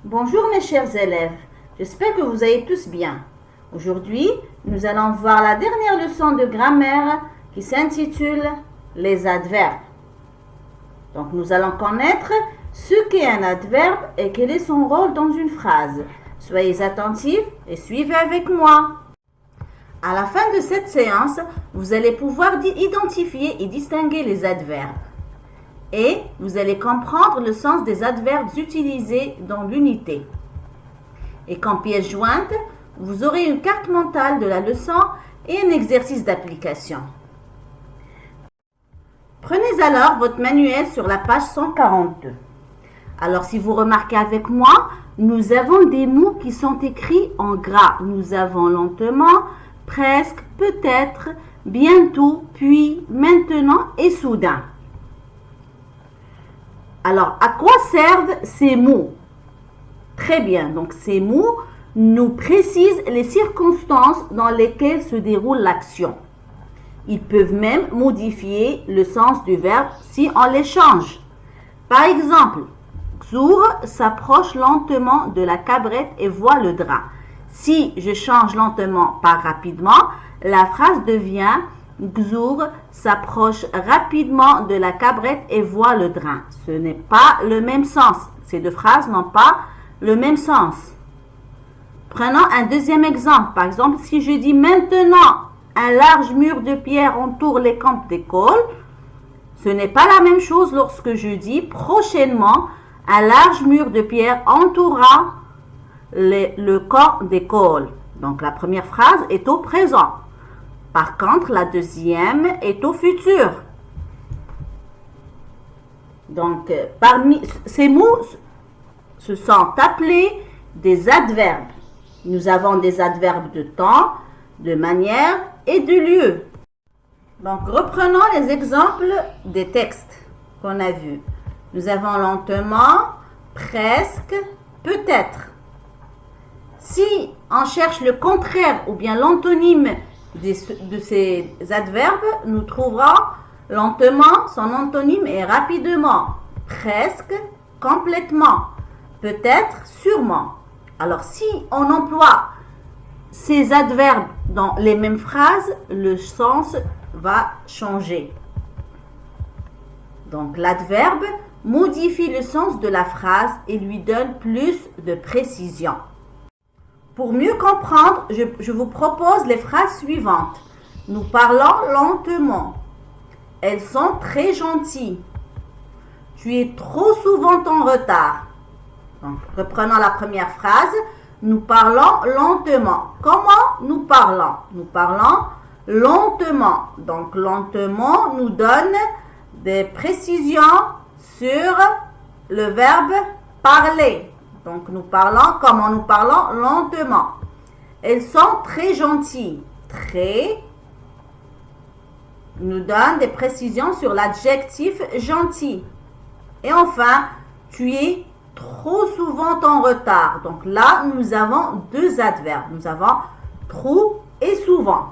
Bonjour mes chers élèves, j'espère que vous allez tous bien. Aujourd'hui, nous allons voir la dernière leçon de grammaire qui s'intitule les adverbes. Donc nous allons connaître ce qu'est un adverbe et quel est son rôle dans une phrase. Soyez attentifs et suivez avec moi. À la fin de cette séance, vous allez pouvoir identifier et distinguer les adverbes. Et vous allez comprendre le sens des adverbes utilisés dans l'unité. Et comme pièce jointe, vous aurez une carte mentale de la leçon et un exercice d'application. Prenez alors votre manuel sur la page 142. Alors si vous remarquez avec moi, nous avons des mots qui sont écrits en gras. Nous avons lentement, presque, peut-être, bientôt, puis, maintenant et soudain. Alors, à quoi servent ces mots? Très bien, donc ces mots nous précisent les circonstances dans lesquelles se déroule l'action. Ils peuvent même modifier le sens du verbe si on les change. Par exemple, Xur s'approche lentement de la cabrette et voit le drap. Si je change lentement par rapidement, la phrase devient Xur s'approche rapidement de la cabrette et voit le drain. Ce n'est pas le même sens. Ces deux phrases n'ont pas le même sens. Prenons un deuxième exemple. Par exemple, si je dis maintenant un large mur de pierre entoure les camps d'école, ce n'est pas la même chose lorsque je dis prochainement un large mur de pierre entourera le camp d'école. Donc la première phrase est au présent. Par contre, la deuxième est au futur. Donc, parmi ces mots, se sont appelés des adverbes. Nous avons des adverbes de temps, de manière et de lieu. Donc, reprenons les exemples des textes qu'on a vus. Nous avons lentement, presque, peut-être. Si on cherche le contraire ou bien l'antonyme de ces adverbes, nous trouverons lentement, son antonyme est rapidement, presque, complètement, peut-être, sûrement. Alors si on emploie ces adverbes dans les mêmes phrases, le sens va changer. Donc l'adverbe modifie le sens de la phrase et lui donne plus de précision. Pour mieux comprendre, je vous propose les phrases suivantes. Nous parlons lentement. Elles sont très gentilles. Tu es trop souvent en retard. Donc, reprenons la première phrase. Nous parlons lentement. Comment nous parlons? Nous parlons lentement. Donc, lentement nous donne des précisions sur le verbe parler. Donc, nous parlons, comment nous parlons? Lentement. Elles sont très gentilles. Très nous donne des précisions sur l'adjectif gentil. Et enfin, tu es trop souvent en retard. Donc là, nous avons deux adverbes. Nous avons trop et souvent.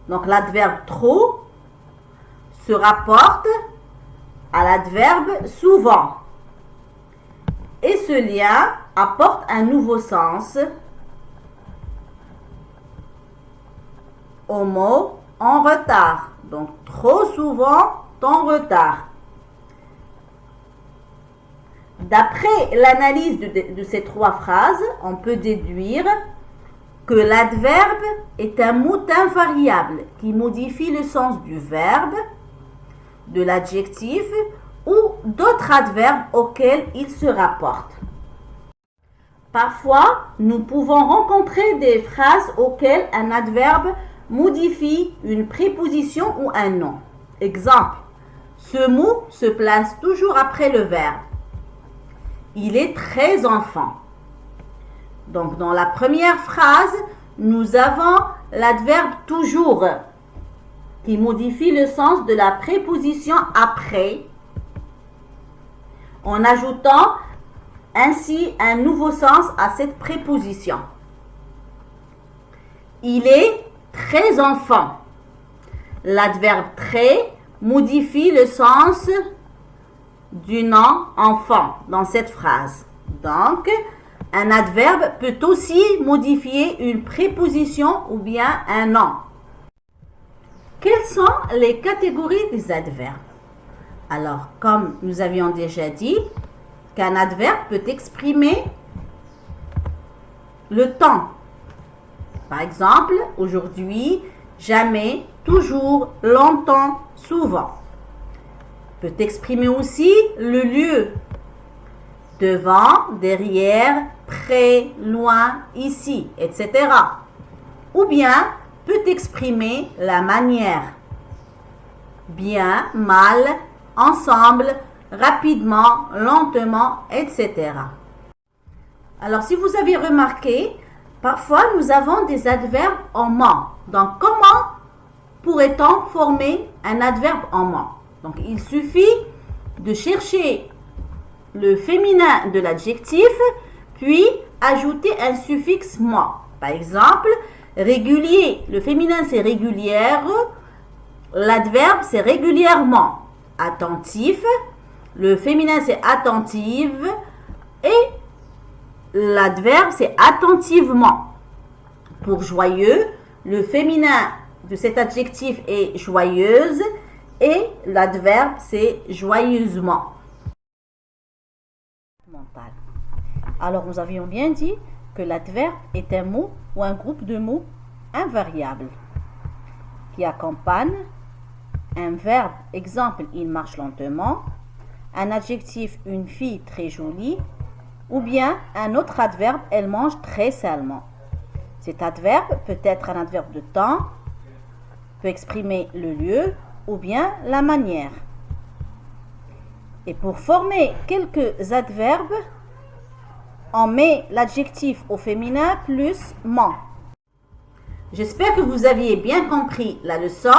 Donc l'adverbe trop se rapporte à l'adverbe souvent. Et ce lien apporte un nouveau sens au mot en retard. Donc, trop souvent en retard. D'après l'analyse de ces trois phrases, on peut déduire que l'adverbe est un mot invariable qui modifie le sens du verbe, de l'adjectif ou d'autres adverbes auxquels il se rapporte. Parfois, nous pouvons rencontrer des phrases auxquelles un adverbe modifie une préposition ou un nom. Exemple, ce mot se place toujours après le verbe. Il est très enfant. Donc, dans la première phrase, nous avons l'adverbe toujours qui modifie le sens de la préposition après en ajoutant ainsi un nouveau sens à cette préposition. Il est très enfant. L'adverbe très modifie le sens du nom enfant dans cette phrase. Donc, un adverbe peut aussi modifier une préposition ou bien un nom. Quelles sont les catégories des adverbes? Alors, comme nous avions déjà dit, qu'un adverbe peut exprimer le temps. Par exemple, aujourd'hui, jamais, toujours, longtemps, souvent. Peut exprimer aussi le lieu. Devant, derrière, près, loin, ici, etc. Ou bien peut exprimer la manière. Bien, mal, ensemble, rapidement, lentement, etc. Alors, si vous avez remarqué, parfois nous avons des adverbes en ment. Donc, comment pourrait-on former un adverbe en ment? Donc, il suffit de chercher le féminin de l'adjectif, puis ajouter un suffixe ment. Par exemple, régulier, le féminin c'est régulière, l'adverbe c'est régulièrement. Attentif, le féminin c'est attentive et l'adverbe c'est attentivement. Pour joyeux, le féminin de cet adjectif est joyeuse et l'adverbe c'est joyeusement. Alors nous avions bien dit que l'adverbe est un mot ou un groupe de mots invariables qui accompagnent un verbe, exemple, il marche lentement, un adjectif, une fille très jolie, ou bien un autre adverbe, elle mange très salement. Cet adverbe peut être un adverbe de temps, peut exprimer le lieu ou bien la manière. Et pour former quelques adverbes, on met l'adjectif au féminin plus ment. J'espère que vous aviez bien compris la leçon.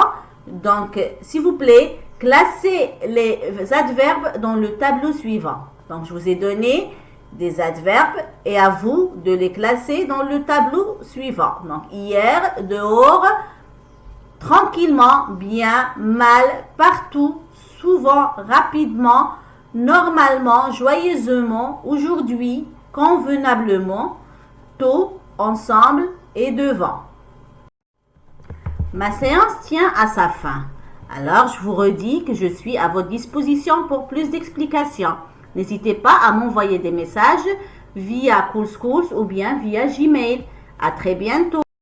Donc, s'il vous plaît, classez les adverbes dans le tableau suivant. Donc, je vous ai donné des adverbes et à vous de les classer dans le tableau suivant. Donc, hier, dehors, tranquillement, bien, mal, partout, souvent, rapidement, normalement, joyeusement, aujourd'hui, convenablement, tôt, ensemble et devant. Ma séance tient à sa fin. Alors, je vous redis que je suis à votre disposition pour plus d'explications. N'hésitez pas à m'envoyer des messages via Cool Schools ou bien via Gmail. À très bientôt.